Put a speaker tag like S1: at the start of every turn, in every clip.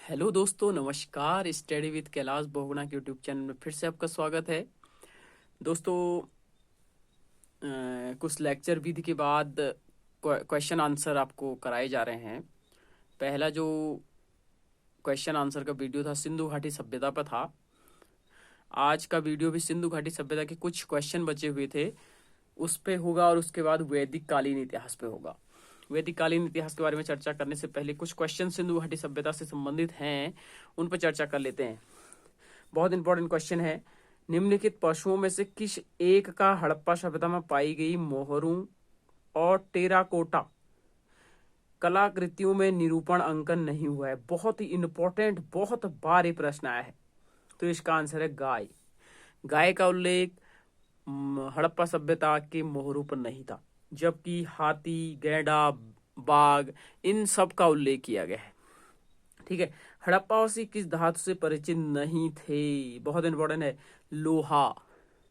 S1: Hello दोस्तों, नमस्कार। Study with Kailash Bahuguna के यूट्यूब चैनल में फिर से आपका स्वागत है। दोस्तों, कुछ लेक्चर विधि के बाद क्वेश्चन आंसर आपको कराए जा रहे हैं। पहला जो क्वेश्चन आंसर का वीडियो था सिंधु घाटी सभ्यता पर था। आज का वीडियो भी सिंधु घाटी सभ्यता के कुछ क्वेश्चन बचे हुए थे उस पे होगा, और उसके बाद वैदिक कालीन इतिहास पे होगा। वैदिक कालीन इतिहास के बारे में चर्चा करने से पहले कुछ क्वेश्चन सिंधु घाटी सभ्यता से संबंधित हैं, उन पर चर्चा कर लेते हैं। बहुत इंपॉर्टेंट क्वेश्चन है। निम्नलिखित पशुओं में से किस एक का हड़प्पा सभ्यता में पाई गई मोहरों और टेराकोटा कलाकृतियों में निरूपण अंकन नहीं हुआ है? बहुत ही इंपॉर्टेंट, बहुत बार ये प्रश्न आया है। तो इसका आंसर है गाय। गाय का उल्लेख हड़प्पा सभ्यता के मोहरों पर नहीं था, जबकि हाथी, गैंडा, बाघ, इन सब का उल्लेख किया गया है। ठीक है। हड़प्पावासी किस धातु से परिचित नहीं थे? बहुत इंपॉर्टेंट है, लोहा।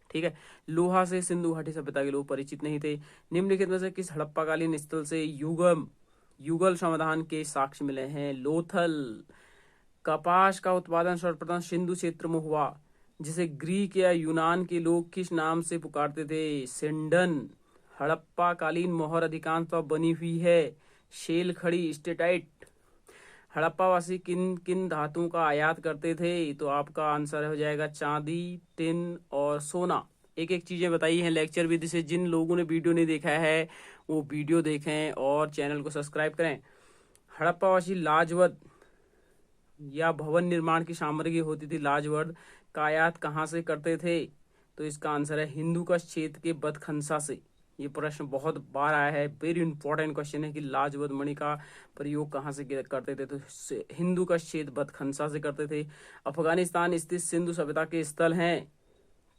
S1: ठीक है, लोहा से सिंधु घाटी सभ्यता के लोग परिचित नहीं थे। निम्नलिखित में से किस हड़प्पाकालीन स्थल से युगल समाधान के साक्ष्य मिले हैं? लोथल। कपास का उत्पादन सर्वप्रथम सिंधु क्षेत्र में हुआ, जिसे ग्रीक या यूनान के लोग किस नाम से पुकारते थे? सिंडन। हड़प्पा कालीन मोहर अधिकांशतः बनी हुई है शेल खड़ी, स्टेटाइट। हड़प्पावासी किन किन धातुओं का आयात करते थे? तो आपका आंसर हो जाएगा चांदी, टिन और सोना। एक एक चीजें बताई हैं लेक्चर विधि से। जिन लोगों ने वीडियो नहीं देखा है वो वीडियो देखें और चैनल को सब्सक्राइब करें। हड़प्पावासी लाजवद या भवन निर्माण की सामग्री होती थी लाजवर्द का आयात कहाँ से करते थे? तो इसका आंसर है हिंदूकुश क्षेत्र के बदखंसा से। ये प्रश्न बहुत बार आया है, वेरी इंपॉर्टेंट क्वेश्चन है कि लाजवद मणि का प्रयोग कहाँ से करते थे? तो हिंदूकुश क्षेत्र बदखंसा से करते थे। अफगानिस्तान स्थित सिंधु सभ्यता के स्थल हैं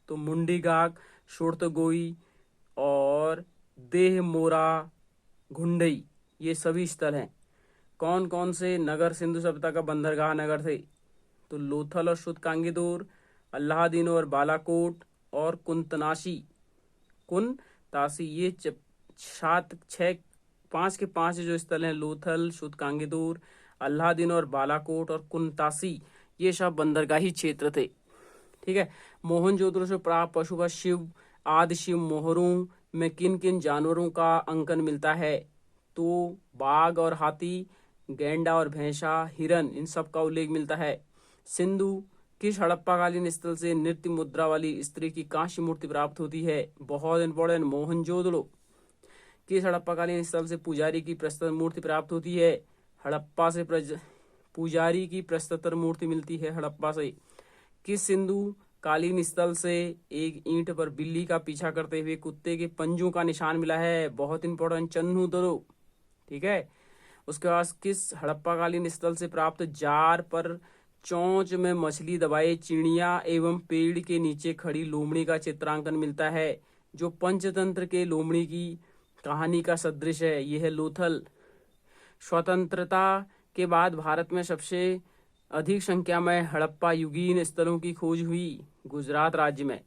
S1: तो मुंडीगाग, शोर्तगोई और देह मोरा घुंडई, ये सभी स्थल हैं। कौन कौन से नगर सिंधु सभ्यता का बंदरगाह नगर थे? तो लोथल और शुतकांगिदोर, अल्लाहदीन और बालाकोट और कुनतासी। ये सात छः पाँच के पांच जो स्थल हैं, लोथल, शुतकांगिदोर, अल्लाहदीन और बालाकोट और कुनतासी, ये सब बंदरगाही क्षेत्र थे। ठीक है। मोहनजोदड़ो से प्राप्त पशु व शिव आदि शिव मोहरों में किन किन जानवरों का अंकन मिलता है? तो बाघ और हाथी, गैंडा और भैंसा, हिरन, इन सब का उल्लेख मिलता है। सिंधु किस हड़प्पाकालीन स्थल से नृत्य मुद्रा वाली स्त्री की कांस्य मूर्ति प्राप्त होती है? बहुत इंपॉर्टेंट, मोहनजोदड़ो। किस हड़प्पाकालीन स्थल से पुजारी की प्रस्तुत मूर्ति प्राप्त होती है? हड़प्पा से पुजारी की प्रस्तुत मूर्ति मिलती है हड़प्पा से। किस सिंधु कालीन स्थल से एक ईंट पर बिल्ली का पीछा करते हुए कुत्ते के पंजों का निशान मिला है? बहुत इंपॉर्टेंट, चन्हू। ठीक है। उसके बाद किस हड़प्पाकालीन स्थल से प्राप्त जार पर चोंच में मछली दबाए चिड़िया एवं पेड़ के नीचे खड़ी लोमड़ी का चित्रांकन मिलता है, जो पंचतंत्र के लोमड़ी की कहानी का सदृश है? यह है लोथल। स्वतंत्रता के बाद भारत में सबसे अधिक संख्या में हड़प्पा युगीन स्थलों की खोज हुई गुजरात राज्य में।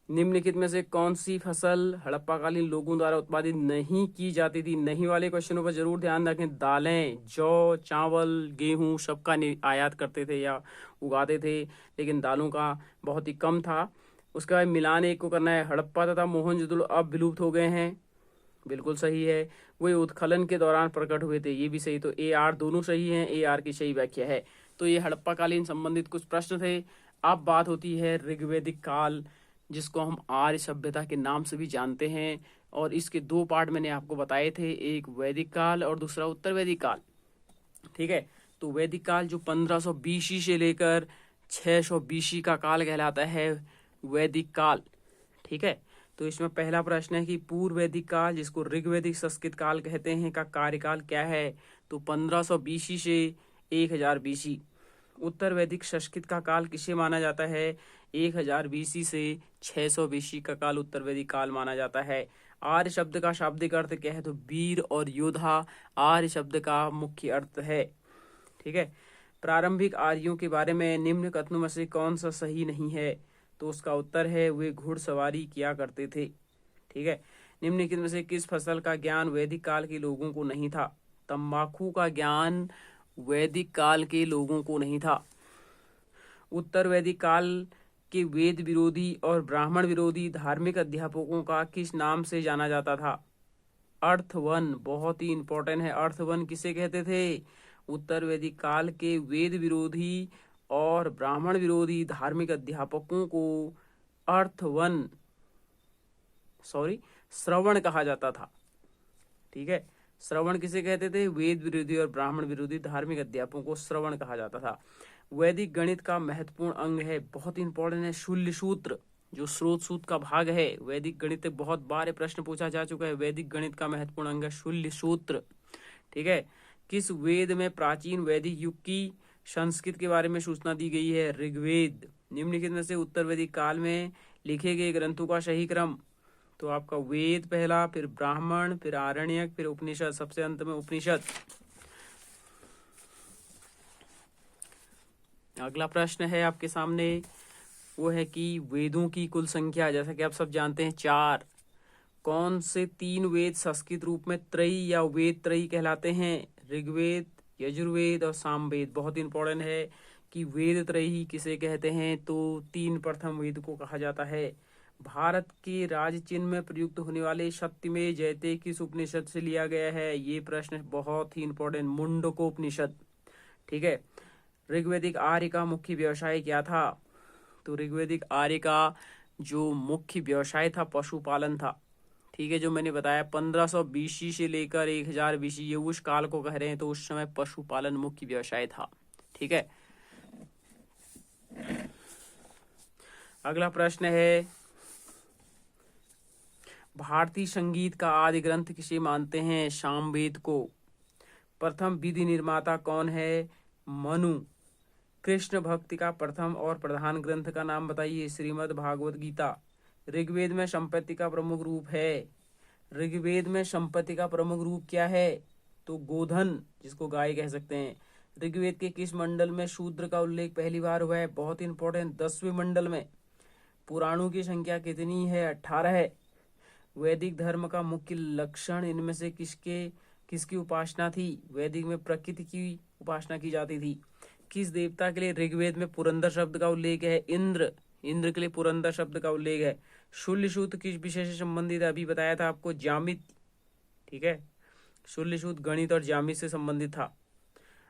S1: निम्नलिखित में से कौन सी फसल हड़प्पाकालीन लोगों द्वारा उत्पादित नहीं की जाती थी? नहीं वाले क्वेश्चनों पर जरूर ध्यान रखें। दालें, जौ, चावल, गेहूं सबका आयात करते थे या उगाते थे, लेकिन दालों का बहुत ही कम था। उसके बाद मिलान एक को करना है। हड़प्पा तथा मोहनजोदड़ो अब विलुप्त हो गए हैं, बिल्कुल सही है। वे उत्खनन के दौरान प्रकट हुए थे, ये भी सही। तो ए आर दोनों सही हैं, ए आर की सही व्याख्या है। तो ये हड़प्पाकालीन संबंधित कुछ प्रश्न थे। अब बात होती है ऋग्वैदिक काल, जिसको हम आर्य सभ्यता के नाम से भी जानते हैं, और इसके दो पार्ट मैंने आपको बताए थे, एक वैदिक काल और दूसरा उत्तर वैदिक काल। ठीक है। तो वैदिक काल जो 1500 बीसी से लेकर 600 बीसी का काल कहलाता है वैदिक काल। ठीक है। तो इसमें पहला प्रश्न है कि पूर्व वैदिक काल, जिसको ऋग्वैदिक संस्कृत काल कहते हैं, का कार्यकाल क्या है? तो 1500 बीसी से 1000 बीसी। उत्तर वैदिक संस्कृत का काल किसे माना जाता है? 1000 बीसी से 600 बीसी का काल उत्तर वैदिक काल माना जाता है। आर्य शब्द का शाब्दिक अर्थ क्या है? तो वीर और योद्धा आर्य शब्द का मुख्य अर्थ है। ठीक है। प्रारंभिक आर्यों के बारे में निम्न कथनों में से कौन सा सही नहीं है? तो उसका उत्तर है वे घुड़सवारी किया करते थे। ठीक है। निम्नलिखित में से किस फसल का ज्ञान वैदिक काल के लोगों को नहीं था? तंबाकू का ज्ञान वैदिक काल के लोगों को नहीं था। उत्तर वैदिक काल के वेद विरोधी और ब्राह्मण विरोधी धार्मिक अध्यापकों का किस नाम से जाना जाता था? अर्थवन, बहुत ही इंपॉर्टेंट है। अर्थवन किसे कहते थे? उत्तर वैदिक काल के वेद विरोधी और ब्राह्मण विरोधी धार्मिक अध्यापकों को अर्थवन श्रवण कहा जाता था। ठीक है, श्रवण किसे कहते थे? वेद विरोधी और ब्राह्मण विरोधी धार्मिक अध्यापकों को श्रवण कहा जाता था। वैदिक गणित का महत्वपूर्ण अंग है, बहुत इंपॉर्टेंट है, शूल्य सूत्र, जो स्रोत सूत्र का भाग है। वैदिक गणित बहुत बार प्रश्न पूछा जा चुका है। वैदिक गणित का महत्वपूर्ण अंग है शूल्य सूत्र। ठीक है, किस वेद में प्राचीन वैदिक युग की संस्कृत के बारे में सूचना दी गई है? ऋग्वेद। निम्नलिखित में से उत्तर वैदिक काल में लिखे गए ग्रंथों का सही क्रम, तो आपका वेद पहला, फिर ब्राह्मण, फिर आरण्यक, फिर उपनिषद, सबसे अंत में उपनिषद। अगला प्रश्न है आपके सामने, वो है कि वेदों की कुल संख्या, जैसा कि आप सब जानते हैं 4। कौन से 3 वेद संस्कृत रूप में त्रयी या वेद त्रयी कहलाते हैं? ऋग्वेद, यजुर्वेद और सामवेद। बहुत इंपॉर्टेंट है कि वेद त्रयी किसे कहते हैं, तो 3 प्रथम वेद को कहा जाता है। भारत के राज चिन्ह में प्रयुक्त होने वाले सत्यमेव जयते किस उपनिषद से लिया गया है? ये प्रश्न बहुत ही इंपॉर्टेंट, मुंडकोपनिषद। ठीक है, ऋग्वैदिक आर्य का मुख्य व्यवसाय क्या था? तो ऋग्वैदिक आर्य का जो मुख्य व्यवसाय था पशुपालन था। ठीक है, जो मैंने बताया 1500 BC से लेकर 1000 BC, ये उस काल को कह रहे हैं, तो उस समय पशुपालन मुख्य व्यवसाय था। ठीक है, अगला प्रश्न है, भारतीय संगीत का आदि ग्रंथ किसे मानते हैं? सामवेद को। प्रथम विधि निर्माता कौन है? मनु। कृष्ण भक्ति का प्रथम और प्रधान ग्रंथ का नाम बताइए? श्रीमद् भागवत गीता। ऋग्वेद में संपत्ति का प्रमुख रूप है। ऋग्वेद में संपत्ति का प्रमुख रूप क्या है? तो गोधन, जिसको गाय कह सकते हैं। ऋग्वेद के किस मंडल में शूद्र का उल्लेख पहली बार हुआ है? बहुत इंपॉर्टेंट, 10वें मंडल में। पुराणों की संख्या कितनी है? 18 है। वैदिक धर्म का मुख्य लक्षण इनमें से किसकी उपासना थी? वैदिक में प्रकृति की उपासना की जाती थी। किस देवता के लिए ऋग्वेद में पुरंदर शब्द का उल्लेख है? इंद्र। इंद्र के लिए पुरंदर शब्द का उल्लेख है। शूल्य सूत्र किस विषय से संबंधित है? अभी बताया था आपको, ज्यामिति। ठीक है, शूल्य सूत्र गणित और ज्यामिति से संबंधित था।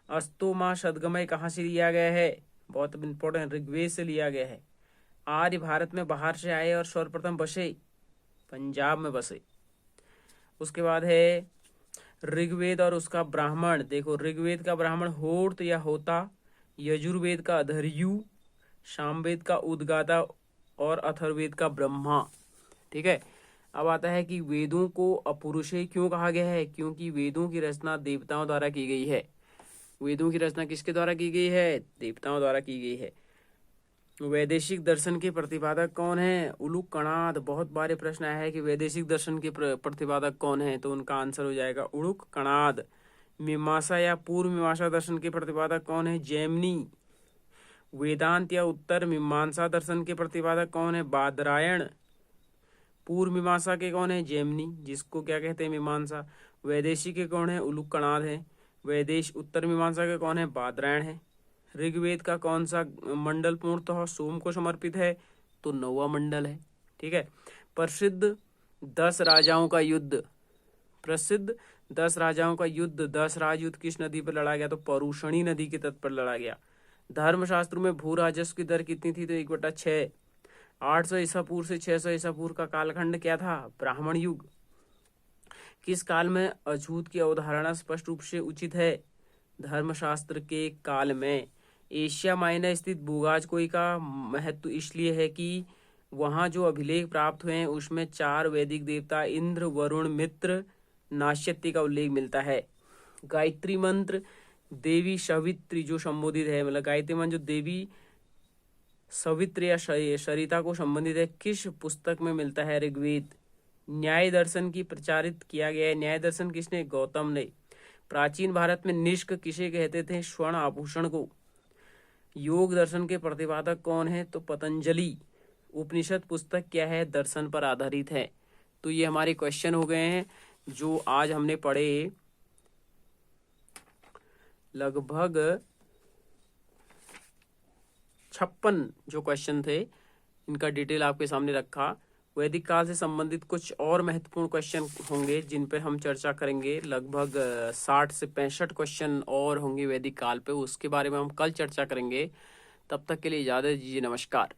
S1: अस्तोमा सदगमय कहाँ से लिया गया है? बहुत इंपॉर्टेंट, ऋग्वेद से लिया गया है। आर्य भारत में बाहर से आए और सर्वप्रथम बसे? पंजाब में बसे। उसके बाद है ऋग्वेद और उसका ब्राह्मण। देखो, ऋग्वेद का ब्राह्मण होर्त या होता, यजुर्वेद का अधर्यु, सामवेद का उद्गाता और अथर्ववेद का ब्रह्मा। ठीक है, अब आता है कि वेदों को अपौरुषेय क्यों कहा गया है? क्योंकि वेदों की रचना देवताओं द्वारा की गई है। वेदों की रचना किसके द्वारा की गई है? देवताओं द्वारा की गई है। वैदेशिक दर्शन के प्रतिपादक कौन है? उलूक कणाद। बहुत बार प्रश्न आया है कि वैदेशिक दर्शन के प्रतिपादक कौन है, तो उनका आंसर हो जाएगा उलूक कणाद। मीमांसा या पूर्व मीमांसा दर्शन के प्रतिपादक कौन है? जैमिनी। वेदांत या उत्तर मीमांसा दर्शन के प्रतिपादक कौन है? बादरायण। पूर्व मीमांसा के कौन है? जैमिनी, जिसको क्या कहते हैं? मीमांसा। वैदेशिक के कौन है? उलूक कणाद है। उत्तर मीमांसा के कौन है? बादरायण है। ऋग्वेद का कौन सा मंडल पूर्णतः सोम को समर्पित है? तो 9वां मंडल है। ठीक है, प्रसिद्ध 10 राजाओं का युद्ध। 10 राजयुद्ध किस नदी पर लड़ा गया? तो परुषणी नदी के तट पर लड़ा गया। धर्मशास्त्रों में भू राजस्व की दर कितनी थी? तो 1/6। 800 ईसा पूर्व से 600 ईसा पूर्व का कालखंड क्या था? ब्राह्मण युग। किस काल में अछूत की अवधारणा स्पष्ट रूप से उचित है? धर्मशास्त्र के काल में। एशिया माइनर स्थित बुगाजकोई का महत्व इसलिए है कि वहाँ जो अभिलेख प्राप्त हुए हैं उसमें 4 वैदिक देवता इंद्र, वरुण, मित्र, नाश्यति का उल्लेख मिलता है। गायत्री मंत्र देवी सवित्री जो संबोधित है, मतलब गायत्री मंत्र जो देवी सवित्र या सरिता को संबंधित है, किस पुस्तक में मिलता है? ऋग्वेद। न्याय दर्शन की प्रचारित किया गया है। न्याय दर्शन किसने? गौतम ने। प्राचीन भारत में निष्क किसे कहते थे? स्वर्ण आभूषण को। योग दर्शन के प्रतिपादक कौन है? तो पतंजलि। उपनिषद पुस्तक क्या है? दर्शन पर आधारित है। तो ये हमारे क्वेश्चन हो गए हैं जो आज हमने पढ़े लगभग 56 जो क्वेश्चन थे, इनका डिटेल आपके सामने रखा। वैदिक काल से संबंधित कुछ और महत्वपूर्ण क्वेश्चन होंगे जिन पे हम चर्चा करेंगे। लगभग 60 से 65 क्वेश्चन और होंगे वैदिक काल पे, उसके बारे में हम कल चर्चा करेंगे। तब तक के लिए इजाजत दीजिए, नमस्कार।